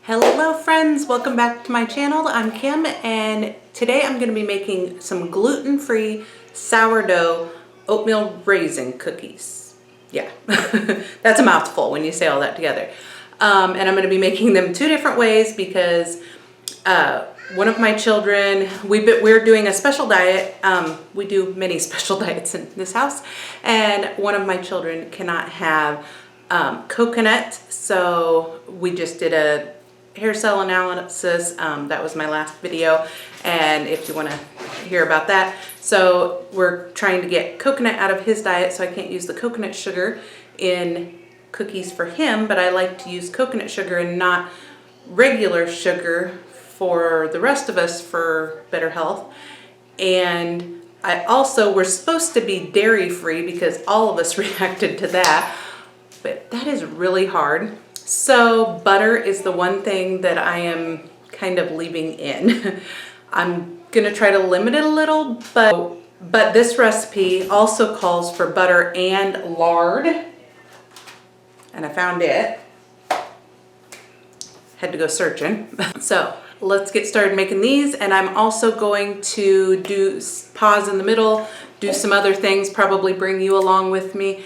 Hello friends, welcome back to my channel. I'm Kim and today I'm going to be making some gluten-free sourdough oatmeal raisin cookies. Yeah, that's a mouthful when you say all that together. And I'm going to be making them two different ways because one of my children, we're doing a special diet. We do many special diets in this house, and one of my children cannot have coconut, so we just did a hair cell analysis. That was my last video, and if you want to hear about that. So we're trying to get coconut out of his diet, so I can't use the coconut sugar in cookies for him, but I like to use coconut sugar and not regular sugar for the rest of us for better health. And we're supposed to be dairy free because all of us reacted to that, but that is really hard. So butter is the one thing that I am kind of leaving in. I'm gonna try to limit it a little, but this recipe also calls for butter and lard, and I found it. Had to go searching. So let's get started making these, and I'm also going to pause in the middle, do some other things, probably bring you along with me.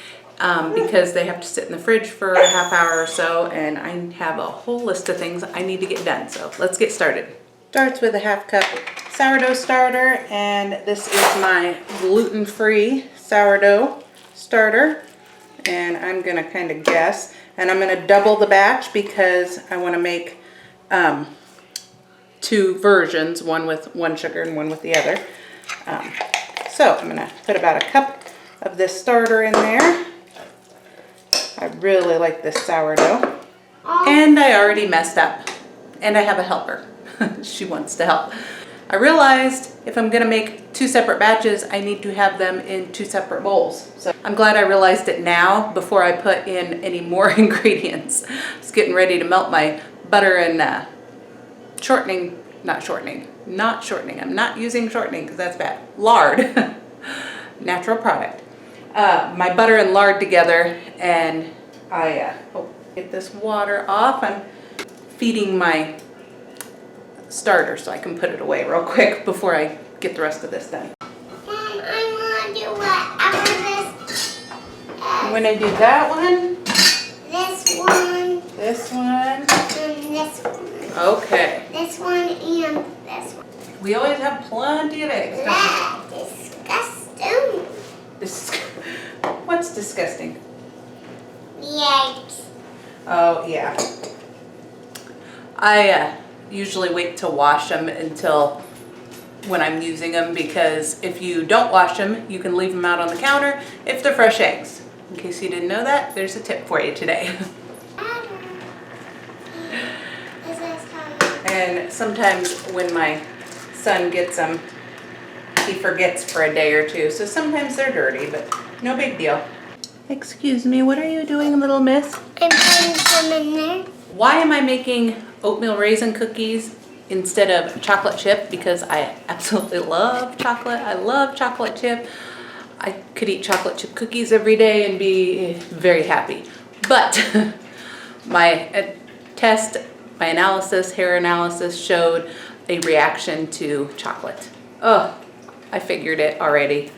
Because they have to sit in the fridge for a half hour or so, and I have a whole list of things I need to get done. So let's get started. Starts with a half cup sourdough starter, and this is my gluten-free sourdough starter. And I'm gonna kind of guess, and I'm gonna double the batch because I want to make two versions, one with one sugar and one with the other. So I'm gonna put about a cup of this starter in there. I really like this sourdough. And I already messed up. And I have a helper. She wants to help. I realized if I'm gonna make two separate batches, I need to have them in two separate bowls. So I'm glad I realized it now before I put in any more ingredients. I was getting ready to melt my butter and not shortening. I'm not using shortening because that's bad. Lard, natural product. My butter and lard together, and I get this water off. I'm feeding my starter so I can put it away real quick before I get the rest of this done. I want to do whatever this. I'm going to do that one. This one. This one. And this one. Okay. This one and this one. We always have plenty of eggs. Disgusting. What's disgusting? The eggs. Oh, yeah. I usually wait to wash them until when I'm using them, because if you don't wash them, you can leave them out on the counter if they're fresh eggs. In case you didn't know that, there's a tip for you today. And sometimes when my son gets them, he forgets for a day or two, so sometimes they're dirty, but no big deal. Excuse me, what are you doing, little miss? I'm putting some in there. Why am I making oatmeal raisin cookies instead of chocolate chip? Because I absolutely love chocolate. I love chocolate chip. I could eat chocolate chip cookies every day and be very happy. But my hair analysis showed a reaction to chocolate. Oh, I figured it already.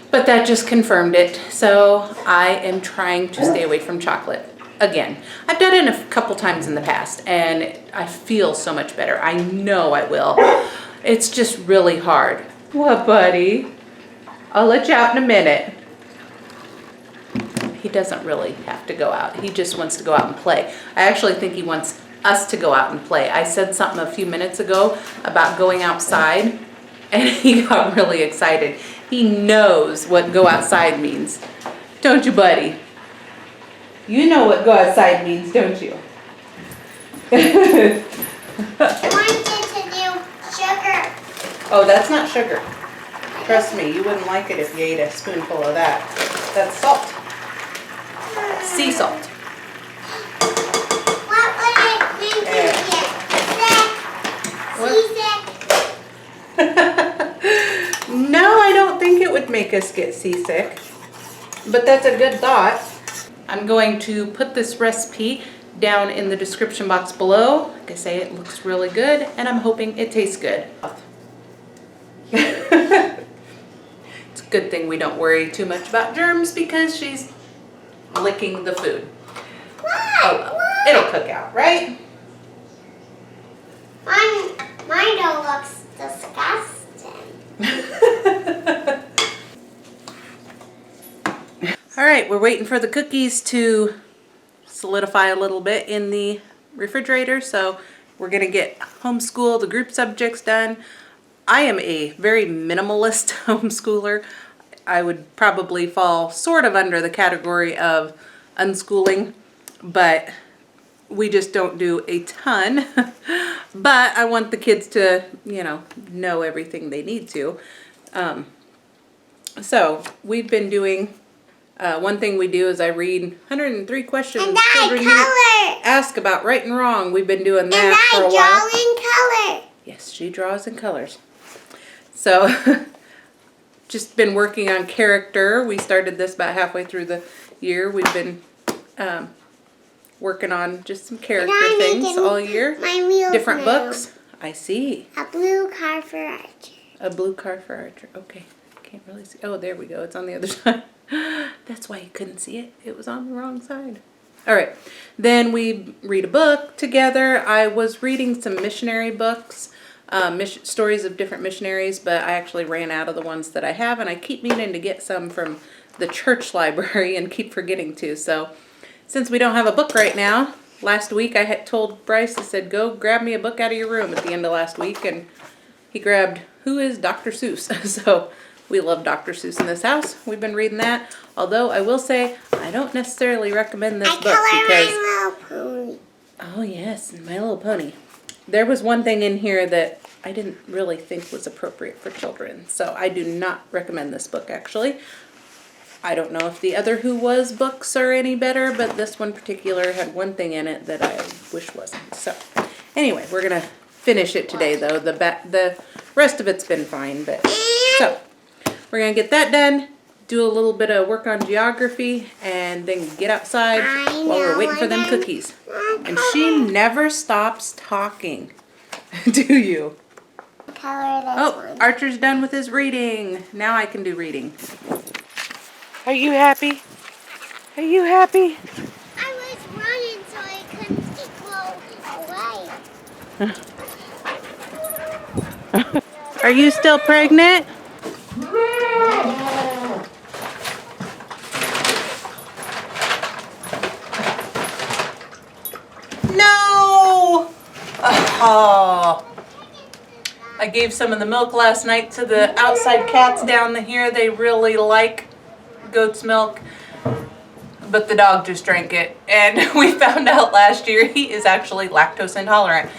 But that just confirmed it. So I am trying to stay away from chocolate. Again, I've done it a couple times in the past and I feel so much better. I know I will. It's just really hard. What, buddy? I'll let you out in a minute. He doesn't really have to go out. He just wants to go out and play. I actually think he wants us to go out and play. I said something a few minutes ago about going outside, and he got really excited. He knows what go outside means. Don't you, buddy? You know what go outside means, don't you? I wanted to do sugar. Oh, that's not sugar. Trust me, you wouldn't like it if you ate a spoonful of that. That's salt. Sea salt. What would it mean to get sick? Seasick? No, I don't think it would make us get seasick, but that's a good thought. I'm going to put this recipe down in the description box below. Like I say, it looks really good, and I'm hoping it tastes good. It's a good thing we don't worry too much about germs because she's licking the food. Oh well, it'll cook out, right? Mine don't looks disgusting. All right, we're waiting for the cookies to solidify a little bit in the refrigerator, so we're gonna get homeschool, the group subjects done. I am a very minimalist homeschooler. I would probably fall sort of under the category of unschooling, but we just don't do a ton. But I want the kids to, know everything they need to. So we've been doing, one thing we do is I read 103 questions And children ask about right and wrong. We've been doing that for a while. And I draw in color. Yes, she draws in colors. So just been working on character. We started this about halfway through the year. We've been working on just some character things all year. My wheels Different now. books. I see. A blue car for Archer. A blue car for Archer. Okay. Can't really see. Oh, there we go. It's on the other side. That's why you couldn't see it. It was on the wrong side. All right. Then we read a book together. I was reading some missionary books, stories of different missionaries, but I actually ran out of the ones that I have, and I keep meaning to get some from the church library and keep forgetting to. So since we don't have a book right now, last week I had told Bryce, I said, go grab me a book out of your room at the end of last week, and he grabbed Who is Dr. Seuss? So we love Dr. Seuss in this house. We've been reading that. Although I will say, I don't necessarily recommend this book because... My Little Pony. Oh yes, My Little Pony. There was one thing in here that I didn't really think was appropriate for children. So I do not recommend this book actually. I don't know if the other Who Was books are any better, but this one particular had one thing in it that I wish wasn't. So anyway, we're going to finish it today though. The rest of it's been fine, but so we're going to get that done, do a little bit of work on geography, and then get outside while we're waiting for them cookies. And she never stops talking. Do you? Color this Oh, one. Archer's done with his reading. Now I can do reading. Are you happy? Are you happy? I was running so I couldn't go away. Are you still pregnant? No! Oh. I gave some of the milk last night to the outside cats down here. They really like goat's milk, but the dog just drank it. And we found out last year he is actually lactose intolerant.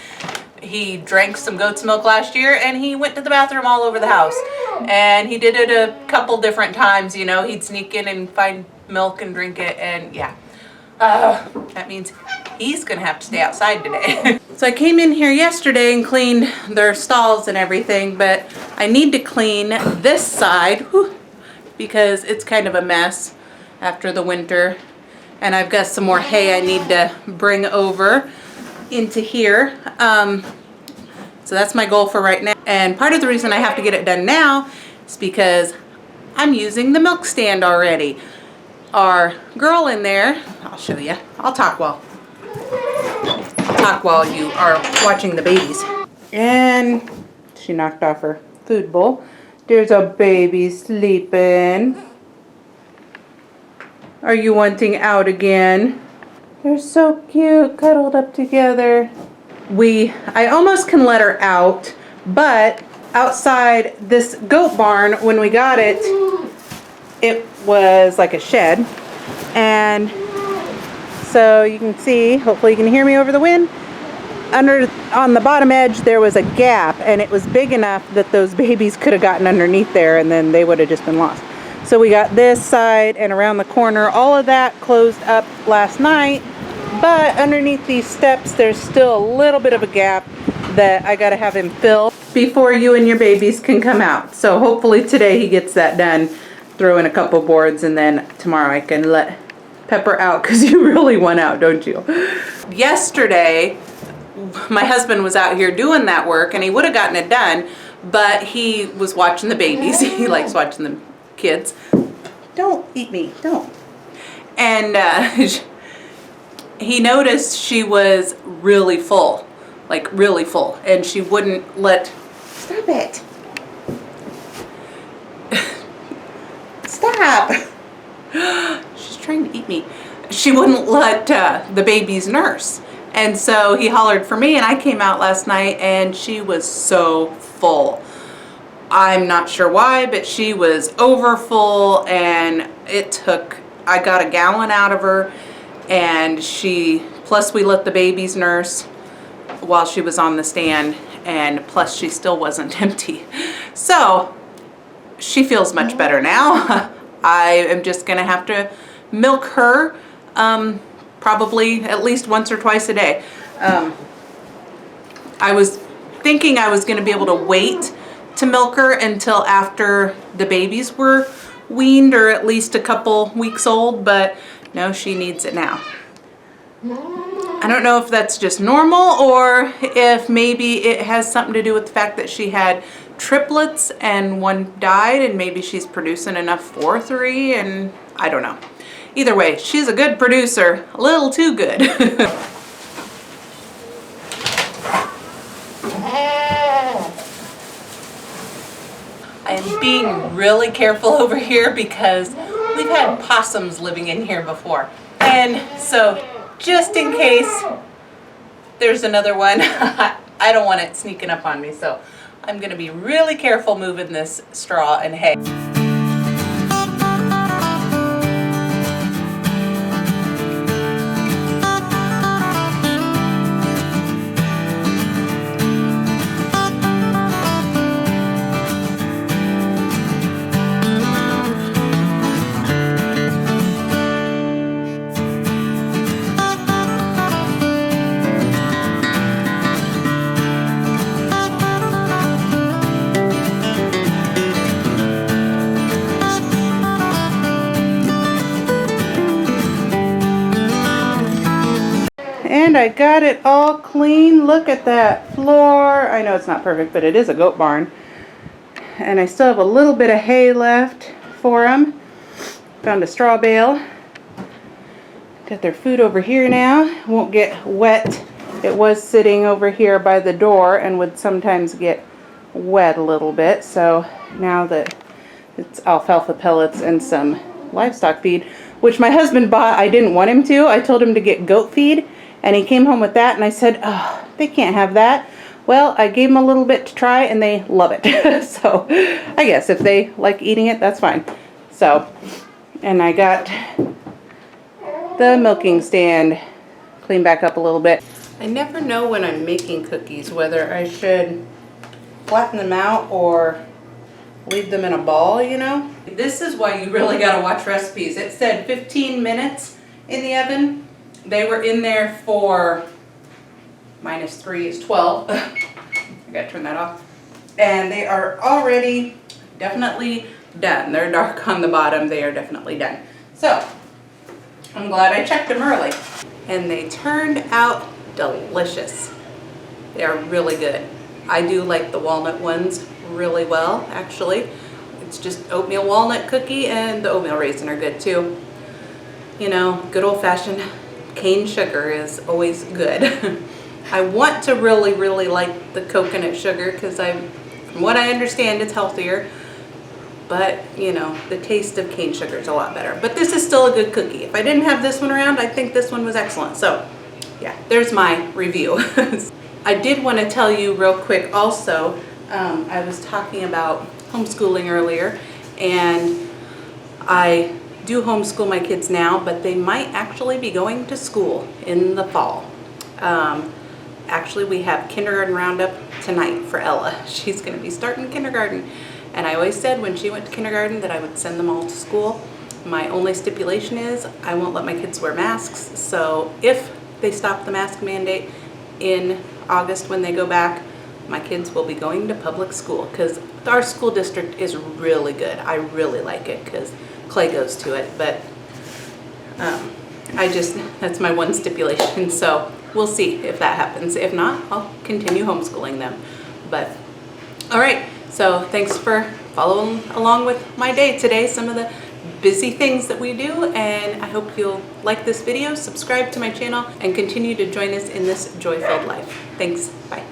He drank some goat's milk last year and he went to the bathroom all over the house. And he did it a couple different times, he'd sneak in and find milk and drink it, and yeah. That means he's gonna have to stay outside today. So I came in here yesterday and cleaned their stalls and everything, but I need to clean this side because it's kind of a mess after the winter. And I've got some more hay I need to bring over into here. So that's my goal for right now. And part of the reason I have to get it done now is because I'm using the milk stand already. Our girl in there, I'll show you. I'll talk while you are watching the babies. And she knocked off her food bowl. There's a baby sleeping. Are you wanting out again? They're so cute, cuddled up together. I almost can let her out, but outside this goat barn, when we got it, it was like a shed. And so you can see, hopefully you can hear me over the wind, on the bottom edge there was a gap, and it was big enough that those babies could have gotten underneath there and then they would have just been lost. So we got this side and around the corner, all of that closed up last night, but underneath these steps there's still a little bit of a gap that I gotta have him fill before you and your babies can come out. So hopefully today he gets that done, throw in a couple boards, and then tomorrow I can let pepper out because you really want out, don't you? Yesterday, my husband was out here doing that work and he would have gotten it done, but he was watching the babies. He likes watching the kids. Don't eat me, don't. And he noticed she was really full, like really full, and she wouldn't let, stop it. Stop. She's trying to eat me. She wouldn't let the babies nurse. And so he hollered for me, and I came out last night and she was so full. I'm not sure why, but she was over full, and I got a gallon out of her, and plus we let the babies nurse while she was on the stand, and plus she still wasn't empty. So she feels much better now. I am just gonna have to milk her probably at least once or twice a day. I was thinking I was gonna be able to wait to milk her until after the babies were weaned, or at least a couple weeks old, but no, she needs it now. I don't know if that's just normal or if maybe it has something to do with the fact that she had triplets and one died, and maybe she's producing enough for 3, and I don't know. Either way, she's a good producer, a little too good. I am being really careful over here because we've had possums living in here before. And so just in case there's another one, I don't want it sneaking up on me. So I'm gonna be really careful moving this straw and hay. And I got it all clean. Look at that floor. I know it's not perfect, but it is a goat barn. And I still have a little bit of hay left for them. Found a straw bale. Got their food over here now. Won't get wet. It was sitting over here by the door and would sometimes get wet a little bit. So now that it's alfalfa pellets and some livestock feed, which my husband bought, I didn't want him to. I told him to get goat feed. And he came home with that, and I said, oh, they can't have that. Well, I gave them a little bit to try, and they love it. So I guess if they like eating it, that's fine. So, and I got the milking stand cleaned back up a little bit. I never know when I'm making cookies whether I should flatten them out or leave them in a ball, you know? This is why you really gotta watch recipes. It said 15 minutes in the oven. They were in there for -3 is 12. I gotta turn that off. And they are already definitely done. They're dark on the bottom. They are definitely done. So I'm glad I checked them early. And they turned out delicious. They are really good. I do like the walnut ones really well, actually. It's just oatmeal walnut cookie, and the oatmeal raisin are good too. You know, good old-fashioned cane sugar is always good. I want to really like the coconut sugar because from what I understand, it's healthier. But, you know, the taste of cane sugar is a lot better. But this is still a good cookie. If I didn't have this one around, I think this one was excellent. So, yeah, there's my review. I did want to tell you real quick also, I was talking about homeschooling earlier, and I do homeschool my kids now, but they might actually be going to school in the fall. Actually, we have kindergarten roundup tonight for Ella. She's going to be starting kindergarten, and I always said when she went to kindergarten that I would send them all to school. My only stipulation is I won't let my kids wear masks, so if they stop the mask mandate in August when they go back, my kids will be going to public school because our school district is really good. I really like it because Clay goes to it, but That's my one stipulation. So we'll see if that happens. If not, I'll continue homeschooling them. But all right, so thanks for following along with my day today, some of the busy things that we do, and I hope you'll like this video, subscribe to my channel, and continue to join us in this joy-filled life. Thanks, bye.